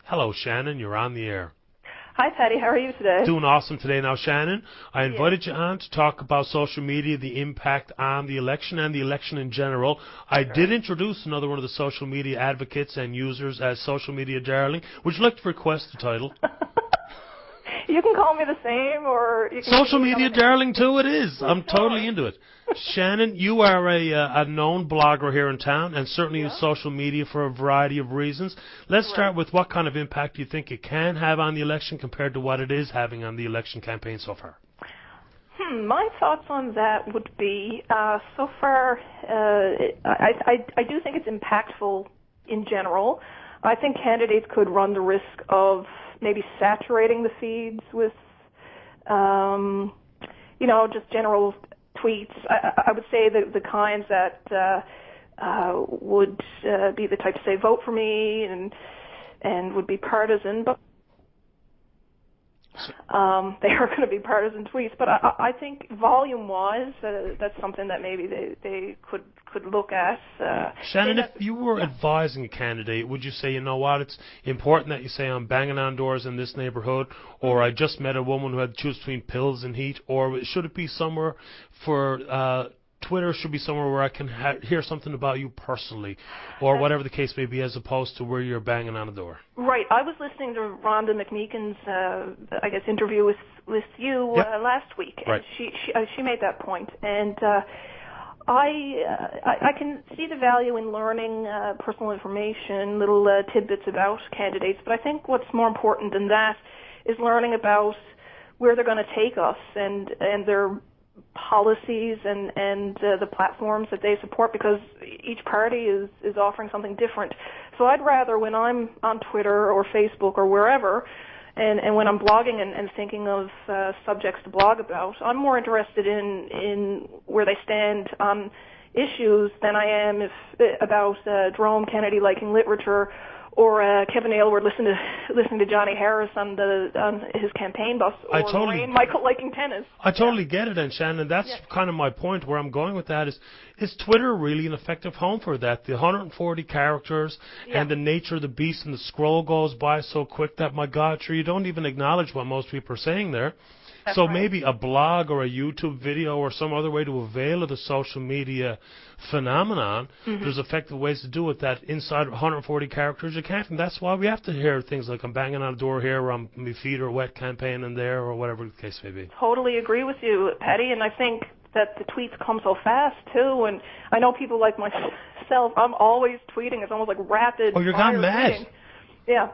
Hello, Shannon. You're on the air. Hi, Patty. How are you today? Doing awesome today. Now, Shannon, I invited you on to talk about social media, the impact on the election and the election in general. I did introduce another one of the social media advocates and users as Social Media Darling. Would you like to request the title? You can call me the same, or you can Social Media Darling, too, it is. I'm totally into it. Shannon, you are a known blogger here in town and certainly use social media for a variety of reasons. Let's start with what kind of impact you think it can have on the election compared to what it is having on the election campaign so far. My thoughts on that would be, so far, I do think it's impactful in general. I think candidates could run the risk of maybe saturating the feeds with, just general tweets. I would say that the kinds that would be the type to say, vote for me, and would be partisan, but they are going to be partisan tweets. But I think volume-wise, that's something that maybe they could look at. Shannon, if you were advising a candidate, would you say, you know what, it's important that you say I'm banging on doors in this neighborhood, or I just met a woman who had to choose between pills and heat, or should it be somewhere for Twitter should be somewhere where I can hear something about you personally, or whatever the case may be, as opposed to where you're banging on a door? Right. I was listening to Rhonda McMeekin's, interview with you last week, and she made that point, and I can see the value in learning personal information, little tidbits about candidates, but I think what's more important than that is learning about where they're going to take us and their policies and the platforms that they support, because each party is offering something different. So I'd rather, when I'm on Twitter or Facebook or wherever, and when I'm blogging and thinking of subjects to blog about, I'm more interested in where they stand on issues than I am about Jerome Kennedy liking literature, or Kevin Aylward listening to Johnny Harris on his campaign bus, or Lorraine Michael liking tennis. I totally get it, and Shannon, that's kind of my point. Where I'm going with that is Twitter really an effective home for that? The 140 characters and the nature of the beast, and the scroll goes by so quick that, my God, sure, you don't even acknowledge what most people are saying there. So maybe a blog or a YouTube video or some other way to avail of the social media phenomenon, there's effective ways to do it that inside 140 characters you can't. And that's why we have to hear things like I'm banging on a door here, or my feet are wet campaigning there, or whatever the case may be. Totally agree with you, Patty, and I think that the tweets come so fast, too, and I know people like myself, I'm always tweeting. It's almost like rapid. Oh, you're gone mad. Tweeting. Yeah.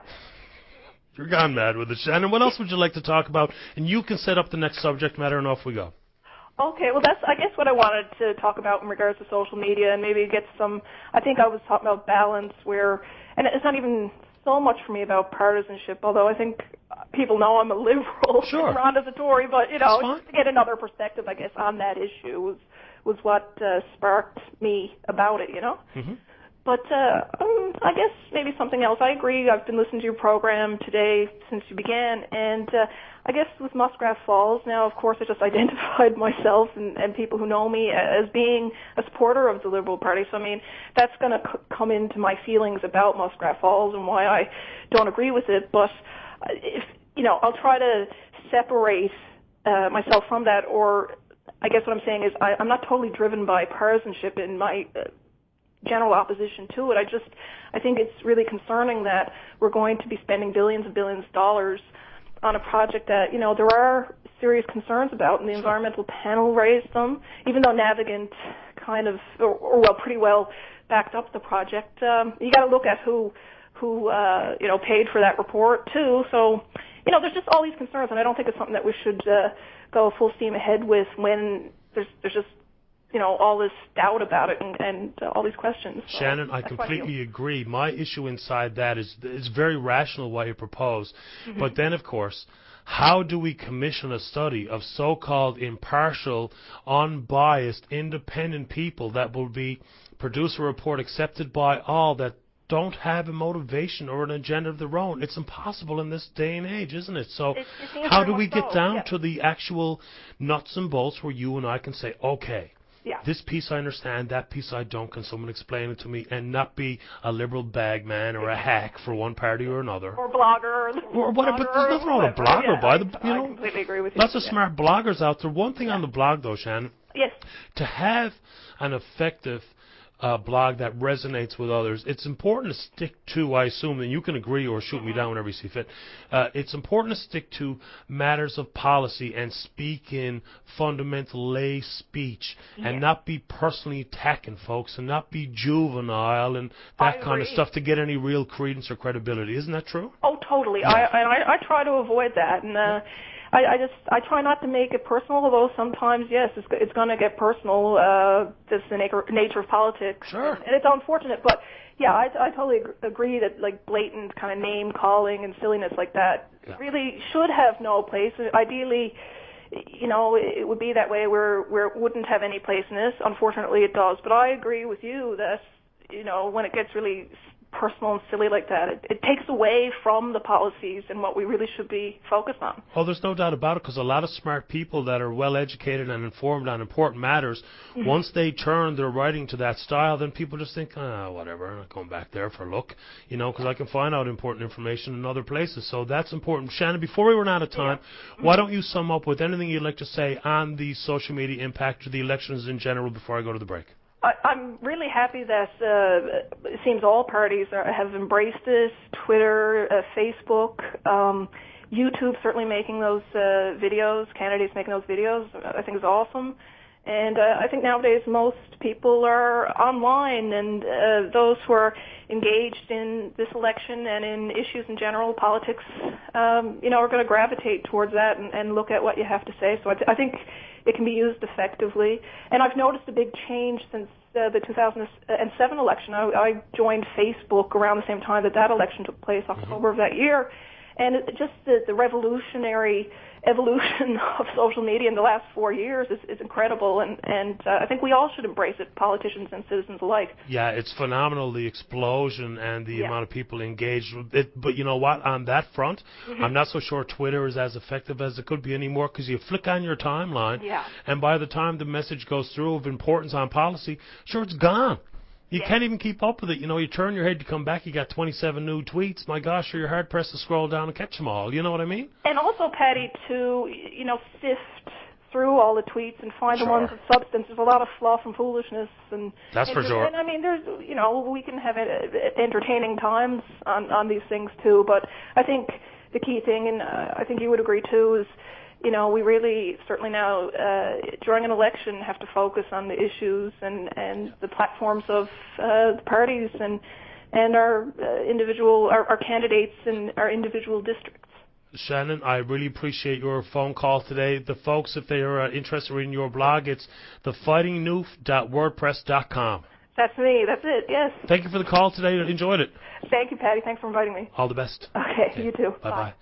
You're gone mad with it, Shannon. What else would you like to talk about? And you can set up the next subject matter, and off we go. Okay, well, that's, I guess, what I wanted to talk about in regards to social media, and maybe get some, I think I was talking about balance where, and it's not even so much for me about partisanship, although I think people know I'm a liberal. Sure. Rhonda's a Tory, but, to get another perspective, I guess, on that issue was what sparked me about it, Mm-hmm. But I guess maybe something else. I agree. I've been listening to your program today since you began, and I guess with Muskrat Falls, now, of course, I just identified myself and people who know me as being a supporter of the Liberal Party. So, I mean, that's going to come into my feelings about Muskrat Falls and why I don't agree with it. But, I'll try to separate myself from that, or I guess what I'm saying is I'm not totally driven by partisanship in my general opposition to it. I think it's really concerning that we're going to be spending billions and billions of dollars on a project that, there are serious concerns about, and the environmental panel raised them, even though Navigant kind of, pretty well backed up the project. You got to look at who paid for that report too. So, there's just all these concerns, and I don't think it's something that we should go full steam ahead with when there's just all this doubt about it and all these questions. So Shannon, I completely agree. My issue inside that is it's very rational what you propose. Mm-hmm. But then, of course, how do we commission a study of so-called impartial, unbiased, independent people that will produce a report accepted by all that don't have a motivation or an agenda of their own? It's impossible in this day and age, isn't it? So how do we get down to the actual nuts and bolts where you and I can say, okay, Yeah. This piece I understand, that piece I don't. Can someone explain it to me? And not be a liberal bagman or a hack for one party or another. Or blogger. Or whatever. But there's nothing wrong with a blogger, I completely agree with you. Lots of smart bloggers out there. One thing on the blog, though, Shannon. Yes. To have an effective blog that resonates with others, it's important to stick to, I assume, and you can agree or shoot me down whenever you see fit, it's important to stick to matters of policy and speak in fundamental lay speech and not be personally attacking folks and not be juvenile and that kind of stuff to get any real credence or credibility. Isn't that true? Oh, totally. Yeah. I try to avoid that, and I try not to make it personal, although sometimes, yes, it's going to get personal. Just the nature of politics. Sure. And it's unfortunate, but yeah, I totally agree that like blatant kind of name calling and silliness like that really should have no place. Ideally, it would be that way where it wouldn't have any place in this. Unfortunately, it does. But I agree with you that when it gets really personal and silly like that, it takes away from the policies and what we really should be focused on. Oh, there's no doubt about it, because a lot of smart people that are well educated and informed on important matters, once they turn their writing to that style, then people just think, whatever, I'm not going back there for a look, because I can find out important information in other places. So that's important. Shannon, before we run out of time, why don't you sum up with anything you'd like to say on the social media impact to the elections in general before I go to the break? I'm really happy that it seems all parties have embraced this. Twitter, Facebook, YouTube certainly making those videos, candidates making those videos, I think is awesome. And I think nowadays most people are online, and those who are engaged in this election and in issues in general, politics, are going to gravitate towards that and look at what you have to say. So I think it can be used effectively. And I've noticed a big change since the 2007 election. I joined Facebook around the same time that election took place, October of that year. And just the revolutionary evolution of social media in the last 4 years is incredible, and I think we all should embrace it, politicians and citizens alike. Yeah, it's phenomenal, the explosion and the amount of people engaged with it. But you know what, on that front, I'm not so sure Twitter is as effective as it could be anymore, because you flick on your timeline, and by the time the message goes through of importance on policy, sure, it's gone. You can't even keep up with it. You turn your head to come back, you got 27 new tweets. My gosh, you're hard pressed to scroll down and catch them all. You know what I mean? And also, Patty, to, sift through all the tweets and find the ones of substance. There's a lot of fluff and foolishness. That's for sure. And I mean, there's, we can have entertaining times on these things too. But I think the key thing, and I think you would agree too, is, we really, certainly now, during an election, have to focus on the issues and the platforms of the parties and our individual, our candidates in our individual districts. Shannon, I really appreciate your phone call today. The folks, if they are interested in your blog, it's thefightingnoof.wordpress.com. That's me. That's it. Yes. Thank you for the call today. I enjoyed it. Thank you, Patty. Thanks for inviting me. All the best. Okay. You too. Bye-bye.